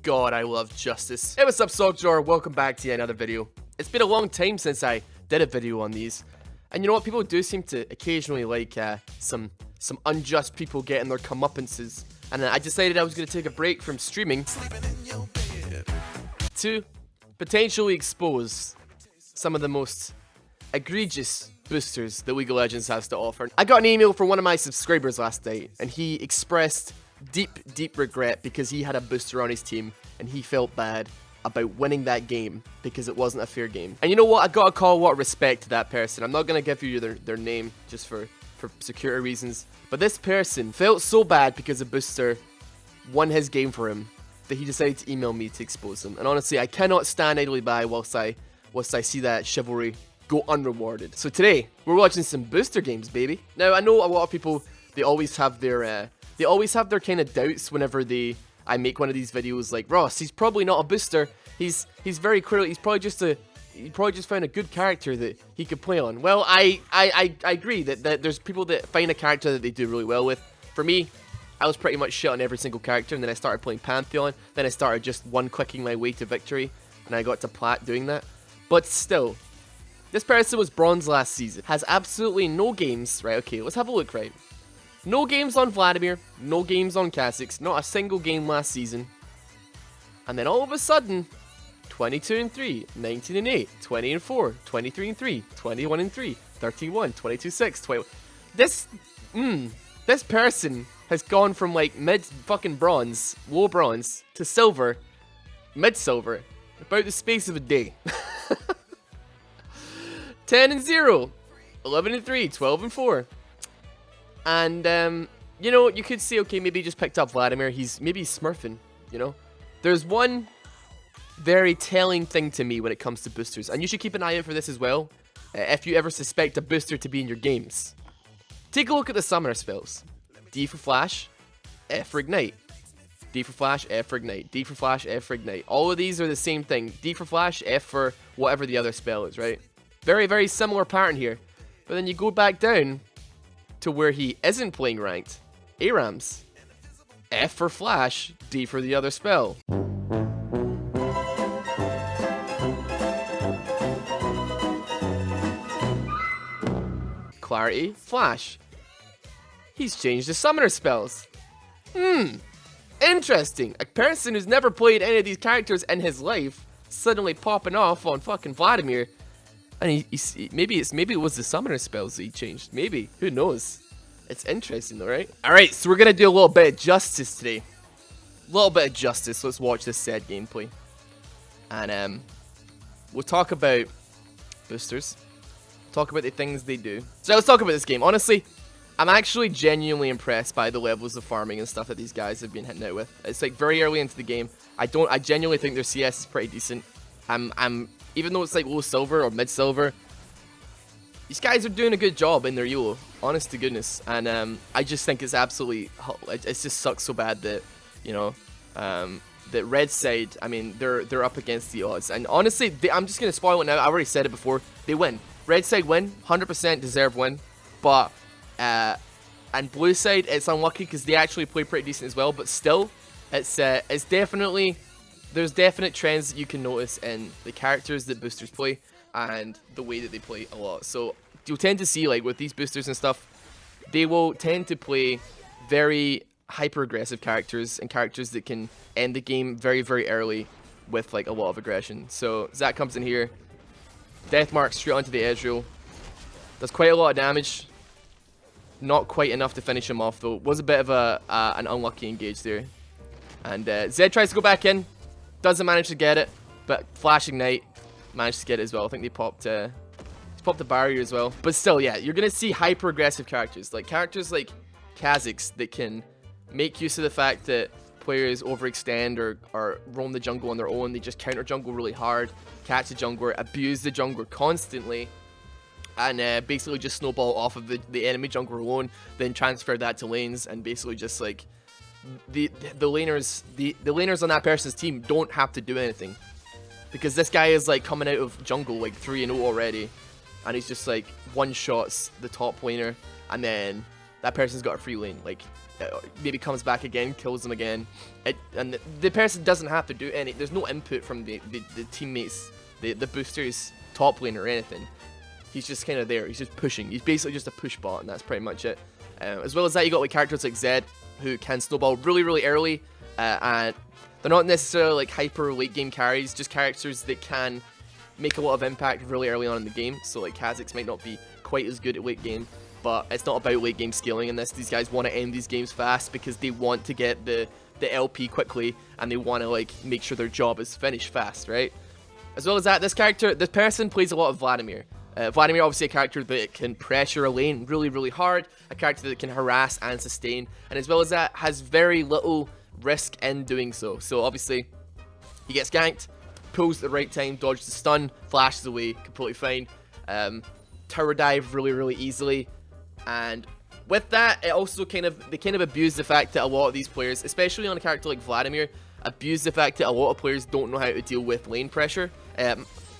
God, I love justice. Hey, what's up, Sockjar? Welcome back to another video. It's been a long time since I did a video on these. And you know what? People do seem to occasionally like some unjust people getting their comeuppances. And I decided I was going to take a break from streaming to potentially expose some of the most egregious boosters that League of Legends has to offer. I got an email from one of my subscribers last night, and he expressed deep regret because he had a booster on his team and he felt bad about winning that game because it wasn't a fair game. And you know what? I gotta call a lot of respect to that person. I'm not gonna give you their name just for security reasons, but this person felt so bad because a booster won his game for him that he decided to email me to expose him. And honestly, I cannot stand idly by whilst I see that chivalry go unrewarded. So today, we're watching some booster games, baby. Now, I know a lot of people, they always have their kind of doubts whenever I make one of these videos like, Ross, he's probably not a booster. He's very clearly, he probably just found a good character that he could play on. Well, I agree that there's people that find a character that they do really well with. For me, I was pretty much shit on every single character, and then I started playing Pantheon, then I started just one-clicking my way to victory, and I got to plat doing that. But still, this person was bronze last season, has absolutely no games, right? Okay, let's have a look, right? No games on Vladimir, no games on Kha'Zix, not a single game last season. And then all of a sudden, 22-3, 19-8, 20-4, 23-3, 21-3, 13-1, 22-6, 20. This person has gone from like mid-fucking bronze, low bronze, to silver, mid-silver, about the space of a day. 10-0, 11-3, 12-4. And, you know, you could say, okay, maybe he just picked up Vladimir. Maybe he's smurfing, you know? There's one very telling thing to me when it comes to boosters, and you should keep an eye out for this as well, if you ever suspect a booster to be in your games. Take a look at the summoner spells. D for Flash, F for Ignite. D for Flash, F for Ignite. D for Flash, F for Ignite. All of these are the same thing. D for Flash, F for whatever the other spell is, right? Very, very similar pattern here. But then you go back down to where he isn't playing ranked. ARAMs. F for Flash, D for the other spell. Clarity, Flash. He's changed his summoner spells. Interesting. A person who's never played any of these characters in his life suddenly popping off on fucking Vladimir. And maybe it was the summoner spells that he changed. Maybe. Who knows? It's interesting though, right? Alright, so we're going to do a little bit of justice today. A little bit of justice. Let's watch this sad gameplay. And we'll talk about boosters. Talk about the things they do. So let's talk about this game. Honestly, I'm actually genuinely impressed by the levels of farming and stuff that these guys have been hitting out with. It's like very early into the game. I genuinely think their CS is pretty decent. Even though it's like low silver or mid silver, these guys are doing a good job in their YOLO, honest to goodness. And I just think it's absolutely, it just sucks so bad that, you know, that red side, I mean, they're up against the odds. And honestly, I'm just gonna spoil it now. I already said it before. They win. Red side win, 100% deserve win. But and blue side, it's unlucky because they actually play pretty decent as well. But still, it's definitely, there's definite trends that you can notice in the characters that boosters play and the way that they play a lot. So you'll tend to see, like, with these boosters and stuff, they will tend to play very hyper-aggressive characters and characters that can end the game very, very early with, like, a lot of aggression. So Zach comes in here, death mark straight onto the Ezreal. Does quite a lot of damage. Not quite enough to finish him off, though. Was a bit of an unlucky engage there. And Zed tries to go back in. Doesn't manage to get it, but Flash Ignite managed to get it as well. I think they popped a barrier as well. But still, yeah, you're going to see hyper-aggressive characters. Like characters like Kha'Zix that can make use of the fact that players overextend or roam the jungle on their own. They just counter jungle really hard, catch the jungler, abuse the jungler constantly, and basically just snowball off of the enemy jungler alone, then transfer that to lanes, and basically just like the laners on that person's team don't have to do anything, because this guy is like coming out of jungle like 3-0 already, and he's just like one shots the top laner, and then that person's got a free lane. Like, maybe comes back again, kills them again, and the person doesn't have to do any. There's no input from the teammates, the boosters, top lane or anything. He's just kind of there. He's just pushing. He's basically just a push bot, and that's pretty much it. As well as that, you got like characters like Zed, who can snowball really early, and they're not necessarily like hyper late game carries, just characters that can make a lot of impact really early on in the game. So like Kha'Zix might not be quite as good at late game, but it's not about late game scaling in this. These guys want to end these games fast because they want to get the LP quickly, and they want to like make sure their job is finished fast, right? As well as that, this person plays a lot of Vladimir. Vladimir, obviously a character that can pressure a lane really hard, a character that can harass and sustain, and as well as that, has very little risk in doing so. So obviously, he gets ganked, pulls at the right time, dodges the stun, flashes away, completely fine. Tower dive really easily, and with that, it also they kind of abuse the fact that a lot of these players, especially on a character like Vladimir, abuse the fact that a lot of players don't know how to deal with lane pressure.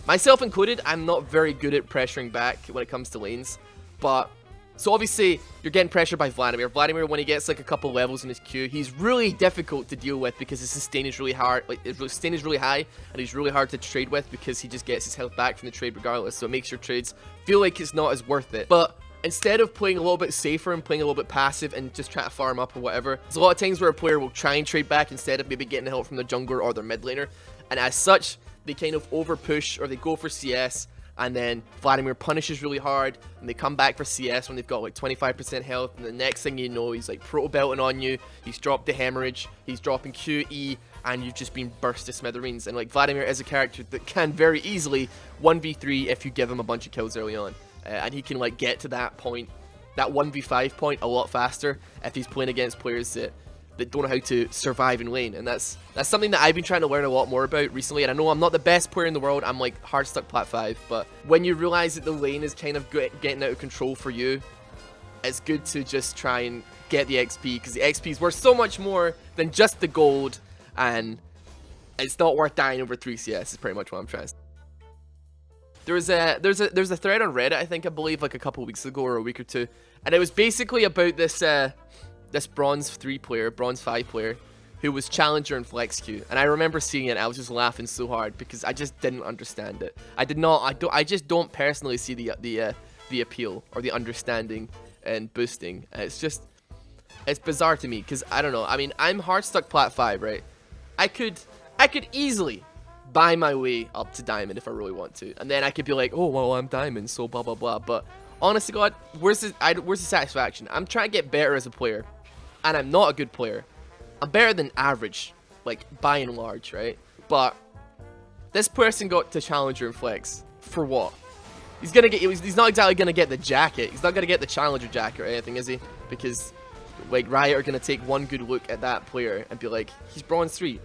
Myself included, I'm not very good at pressuring back when it comes to lanes, but so obviously you're getting pressured by Vladimir. Vladimir, when he gets like a couple levels in his Q, he's really difficult to deal with because his sustain is really hard. Like his sustain is really high, and he's really hard to trade with because he just gets his health back from the trade regardless. So it makes your trades feel like it's not as worth it. But instead of playing a little bit safer and playing a little bit passive and just trying to farm up or whatever, there's a lot of times where a player will try and trade back instead of maybe getting help from the jungler or their mid laner, and as such, they kind of over push or they go for CS, and then Vladimir punishes really hard, and they come back for CS when they've got like 25% health, and the next thing you know, he's like proto belting on you, he's dropped the hemorrhage, he's dropping QE, and you've just been burst to smithereens. And like Vladimir is a character that can very easily 1v3 if you give him a bunch of kills early on, and he can like get to that point, that 1v5 point, a lot faster if he's playing against players that don't know how to survive in lane. And that's something that I've been trying to learn a lot more about recently. And I know I'm not the best player in the world, I'm like hard stuck plat 5, but when you realize that the lane is kind of getting out of control for you, it's good to just try and get the XP, because the XP is worth so much more than just the gold, and it's not worth dying over 3 CS is pretty much what I'm trying to say. There's a thread on Reddit, I believe like a couple weeks ago or a week or two, and it was basically about this this bronze 5 player who was challenger in flex queue, and I remember seeing it and I was just laughing so hard because I just didn't understand it. I just don't personally see the appeal or the understanding and boosting. It's bizarre to me because I don't know. I mean, I'm hard stuck plat 5, right? I could easily buy my way up to diamond if I really want to, and then I could be like, oh well, I'm diamond, so blah blah blah. But honestly, God, where's the satisfaction? I'm trying to get better as a player, and I'm not a good player. I'm better than average, like by and large, right? But this person got to challenger and flex for what? He's not exactly gonna get the jacket. He's not gonna get the challenger jacket or anything, is he? Because like Riot are gonna take one good look at that player and be like, he's bronze 3.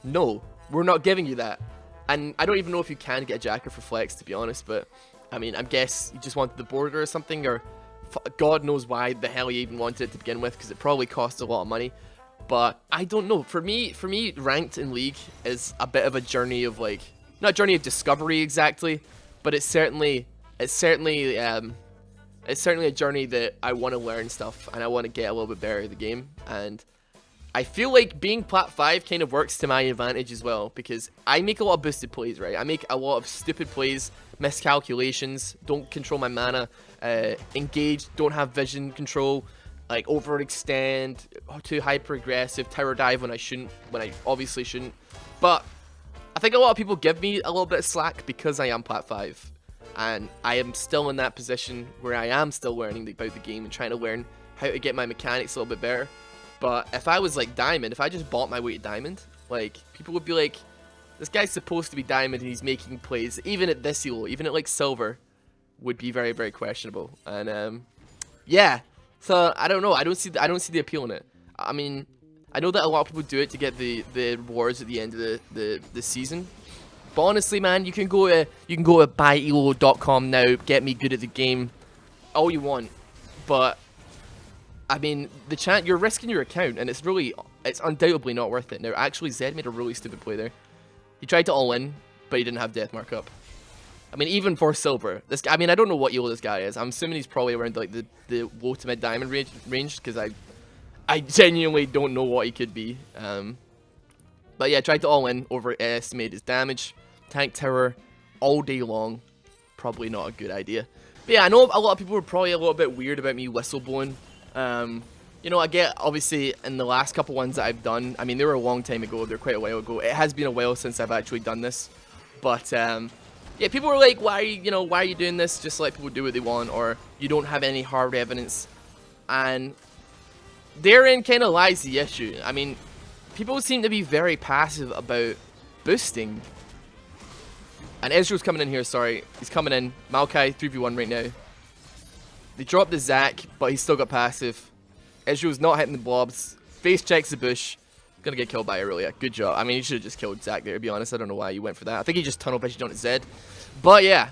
No, we're not giving you that. And I don't even know if you can get a jacket for flex, to be honest. But I mean, I guess you just wanted the border or something, or God knows why the hell you even wanted it to begin with, because it probably costs a lot of money. But I don't know. For me, ranked in League is a bit of a journey of like, not a journey of discovery exactly, but it's certainly a journey that I want to learn stuff and I want to get a little bit better at the game. And I feel like being plat 5 kind of works to my advantage as well, because I make a lot of boosted plays, right? I make a lot of stupid plays, miscalculations, don't control my mana, engage, don't have vision control, like overextend, too hyper aggressive, tower dive when I obviously shouldn't. But I think a lot of people give me a little bit of slack because I am plat 5, and I am still in that position where I am still learning about the game and trying to learn how to get my mechanics a little bit better. But if I was like diamond, if I just bought my way to diamond, like people would be like, this guy's supposed to be diamond and he's making plays, even at this elo, even at like silver, would be very, very questionable. And yeah, so I don't know. I don't see the appeal in it. I mean, I know that a lot of people do it to get the rewards at the end of the season. But honestly, man, you can go to buyelo.com now, get me good at the game, all you want. But I mean, you're risking your account, and it's undoubtedly not worth it. Now, actually, Zed made a really stupid play there. He tried to all in, but he didn't have death mark up. I mean, even for silver, this guy, I mean, I don't know what elo this guy is. I'm assuming he's probably around like the low to mid diamond range, because I genuinely don't know what he could be. But yeah, tried to all in, overestimate his damage. Tank tower all day long, probably not a good idea. But yeah, I know a lot of people were probably a little bit weird about me whistleblowing. You know, I get, obviously, in the last couple ones that I've done, I mean, they were a long time ago, they're quite a while ago. It has been a while since I've actually done this. But, yeah, people were like, why are you doing this? Just let people do what they want, or you don't have any hard evidence. And therein kind of lies the issue. I mean, people seem to be very passive about boosting. And Ezreal's coming in here, sorry. He's coming in. Maokai 3v1 right now. They dropped the Zac, but he's still got passive. Ezreal's not hitting the blobs. Face checks the bush. Gonna get killed by Aurelia. Good job. I mean, he should have just killed Zac there, to be honest. I don't know why you went for that. I think he just tunnel visioned on his Zed. But yeah,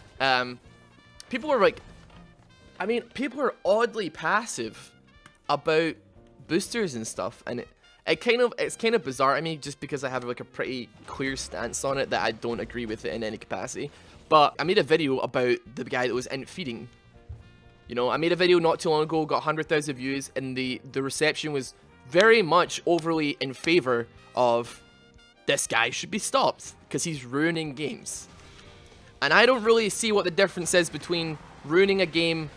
people are like, I mean, people are oddly passive about boosters and stuff, and it's kind of bizarre to me, just because I have like a pretty clear stance on it that I don't agree with it in any capacity. But I made a video about the guy that was int feeding. You know, I made a video not too long ago, got 100,000 views, and the reception was very much overly in favor of this guy should be stopped because he's ruining games. And I don't really see what the difference is between ruining a game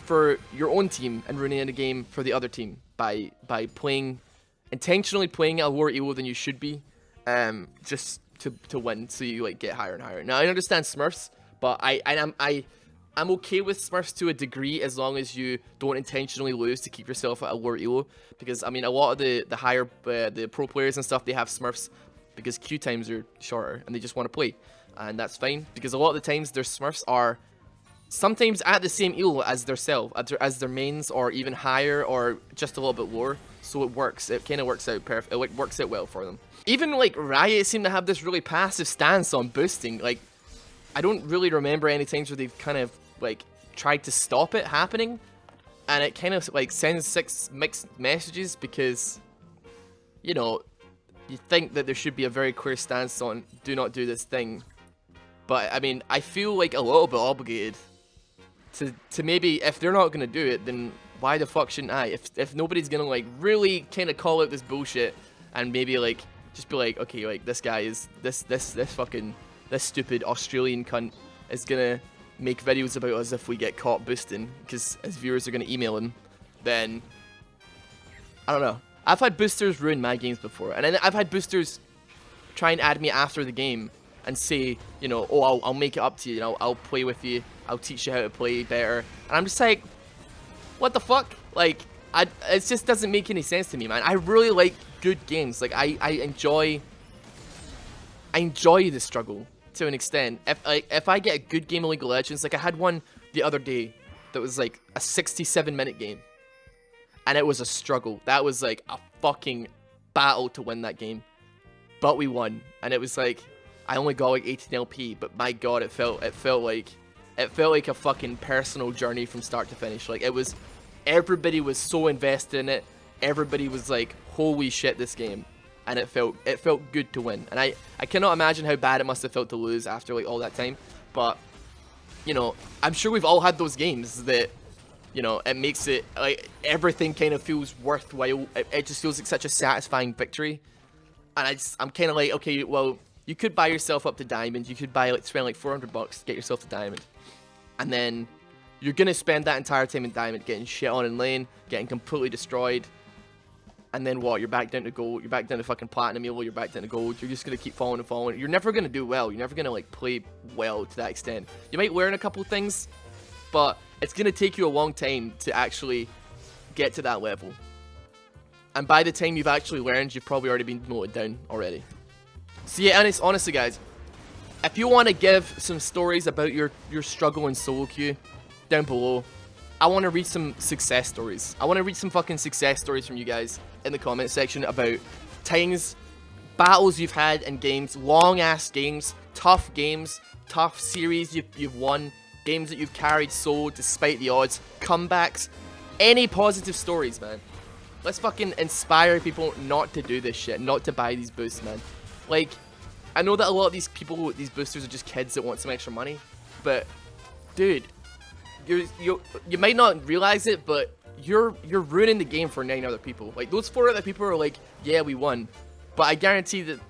for your own team and ruining a game for the other team by intentionally playing at a lower elo than you should be, just to win, so you like get higher and higher. Now I understand Smurfs, but I'm okay with Smurfs to a degree, as long as you don't intentionally lose to keep yourself at a lower elo. Because I mean, a lot of the higher the pro players and stuff, they have Smurfs because queue times are shorter and they just want to play, and that's fine, because a lot of the times their Smurfs are sometimes at the same elo as as their mains, or even higher, or just a little bit lower. So it works. It kind of works out perfect. It like works out well for them. Even like Riot seem to have this really passive stance on boosting. Like, I don't really remember any times where they've kind of like tried to stop it happening, and it kind of like sends 6 mixed messages, because, you know, you think that there should be a very clear stance on do not do this thing. But I mean, I feel like a little bit obligated to maybe, if they're not gonna do it, then why the fuck shouldn't I? If nobody's gonna like really kind of call out this bullshit and maybe like just be like, okay, like this guy is this stupid Australian cunt is gonna make videos about us if we get caught boosting, because his viewers are gonna email him, then I don't know. I've had boosters ruin my games before, and then I've had boosters try and add me after the game and say, you know, oh, I'll make it up to you, I'll play with you, I'll teach you how to play better, and I'm just like, what the fuck? Like, it just doesn't make any sense to me, man. I really like good games. Like, I enjoy the struggle to an extent. If I get a good game of League of Legends, like I had one the other day that was like a 67-minute game, and it was a struggle. That was like a fucking battle to win that game, but we won, and it was like I only got like 18 LP, but my god, it felt like a fucking personal journey from start to finish. Like, it was, everybody was so invested in it. Everybody was like, holy shit, this game. And it felt good to win. And I cannot imagine how bad it must have felt to lose after like all that time. But, you know, I'm sure we've all had those games that, you know, it makes it like everything kind of feels worthwhile. It just feels like such a satisfying victory. And I'm kind of like, okay, well, you could buy yourself up to diamond. You could spend like $400 to get yourself to diamond. And then you're going to spend that entire time in diamond getting shit on in lane, getting completely destroyed. And then what? You're back down to gold. You're back down to fucking platinum elo. You're back down to gold. You're just going to keep falling and falling. You're never going to do well. You're never going to like play well to that extent. You might learn a couple things, but it's going to take you a long time to actually get to that level. And by the time you've actually learned, you've probably already been demoted down already. So yeah, honestly guys, if you want to give some stories about your struggle in solo queue, down below, I want to read some success stories. I want to read some fucking success stories from you guys in the comment section about times, battles you've had in games, long ass games, tough series you've won, games that you've carried solo despite the odds, comebacks, any positive stories, man. Let's fucking inspire people not to do this shit, not to buy these boosts, man. Like, I know that a lot of these people, these boosters, are just kids that want some extra money. But, dude, you might not realize it, but you're ruining the game for 9 other people. Like, those 4 other people are like, yeah, we won. But I guarantee that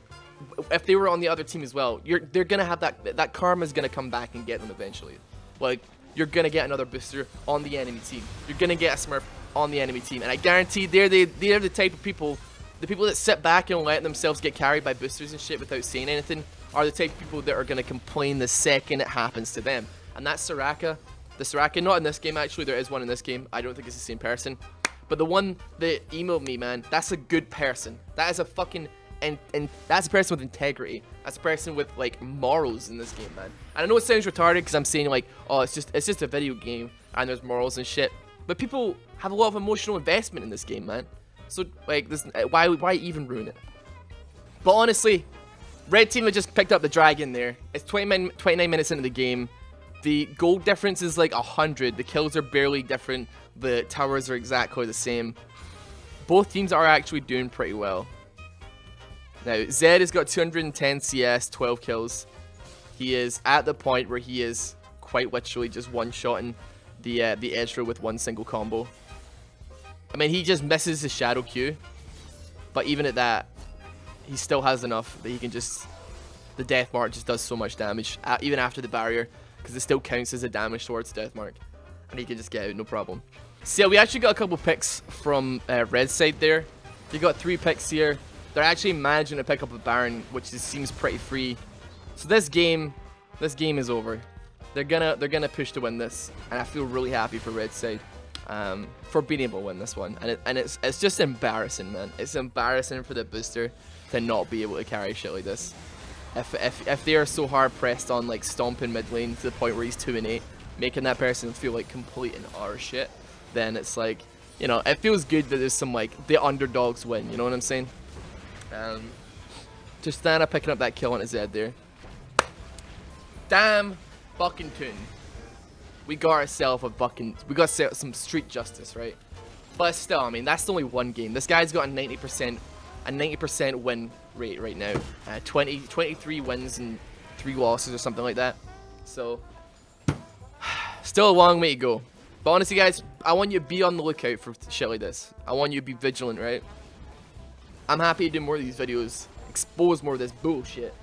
if they were on the other team as well, they're gonna have that karma's gonna come back and get them eventually. Like, you're gonna get another booster on the enemy team. You're gonna get a Smurf on the enemy team, and I guarantee they're the type of people, the people that sit back and let themselves get carried by boosters and shit without saying anything, are the type of people that are gonna complain the second it happens to them. And that's Soraka. The Soraka, not in this game actually. There is one in this game. I don't think it's the same person, but the one that emailed me, man, that's a good person. That is a fucking and that's a person with integrity. That's a person with like morals in this game, man. And I know it sounds retarded because I'm saying like, oh, it's just a video game and there's morals and shit. But people have a lot of emotional investment in this game, man. So like, this, why even ruin it? But honestly, red team have just picked up the dragon there. It's 29 minutes into the game. The gold difference is like 100. The kills are barely different. The towers are exactly the same. Both teams are actually doing pretty well. Now, Zed has got 210 CS, 12 kills. He is at the point where he is quite literally just one-shotting the Ezra with one single combo. I mean, he just misses his Shadow Q, but even at that, he still has enough that he can just... The Death Mark just does so much damage, even after the barrier, because it still counts as a damage towards Death Mark, and he can just get out, no problem. So yeah, we actually got a couple picks from red side there. You got 3 picks here. They're actually managing to pick up a Baron, which seems pretty free. So this game is over. They're gonna push to win this, and I feel really happy for red side for being able to win this one. And it's just embarrassing, man. It's embarrassing for the booster to not be able to carry shit like this. If they are so hard pressed on like stomping mid lane to the point where he's 2-8, making that person feel like complete and utter shit, then it's like, you know, it feels good that there's some like the underdogs win. You know what I'm saying? Just stand up picking up that kill on his head there. Damn fucking tune. We got ourselves some street justice, right? But still, I mean, that's only one game. This guy's got a 90% win rate right now. 23 wins and 3 losses or something like that. So, still a long way to go. But honestly, guys, I want you to be on the lookout for shit like this. I want you to be vigilant, right? I'm happy to do more of these videos, expose more of this bullshit.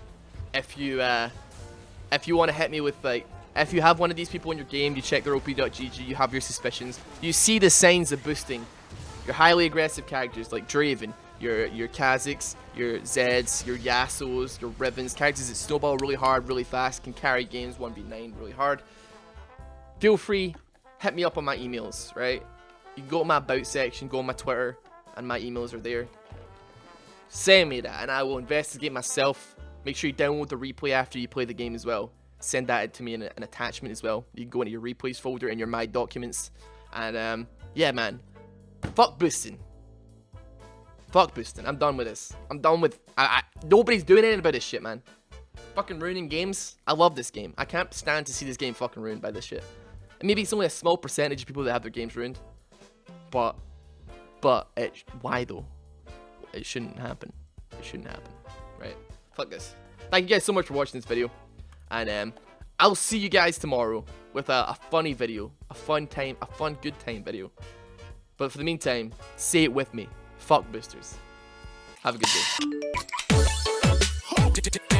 If you want to hit me with like, if you have one of these people in your game, you check their op.gg, you have your suspicions, you see the signs of boosting your highly aggressive characters like Draven, your Kha'Zix, your Zeds, your Yasuos, your Rivens, characters that snowball really hard, really fast, can carry games 1v9 really hard. Feel free, hit me up on my emails, right? You can go to my about section, go on my Twitter, and my emails are there. Send me that, and I will investigate myself. Make sure you download the replay after you play the game as well. Send that to me in an attachment as well. You can go into your replays folder in your My Documents. And, yeah, man. Fuck boosting. Fuck boosting. I'm done with this. I'm done with... nobody's doing anything about this shit, man. Fucking ruining games. I love this game. I can't stand to see this game fucking ruined by this shit. And maybe it's only a small percentage of people that have their games ruined. But why though? It shouldn't happen. It shouldn't happen, right? Fuck this. Thank you guys so much for watching this video, and I'll see you guys tomorrow with a funny video, a fun good time video. But for the meantime, say it with me. Fuck boosters. Have a good day.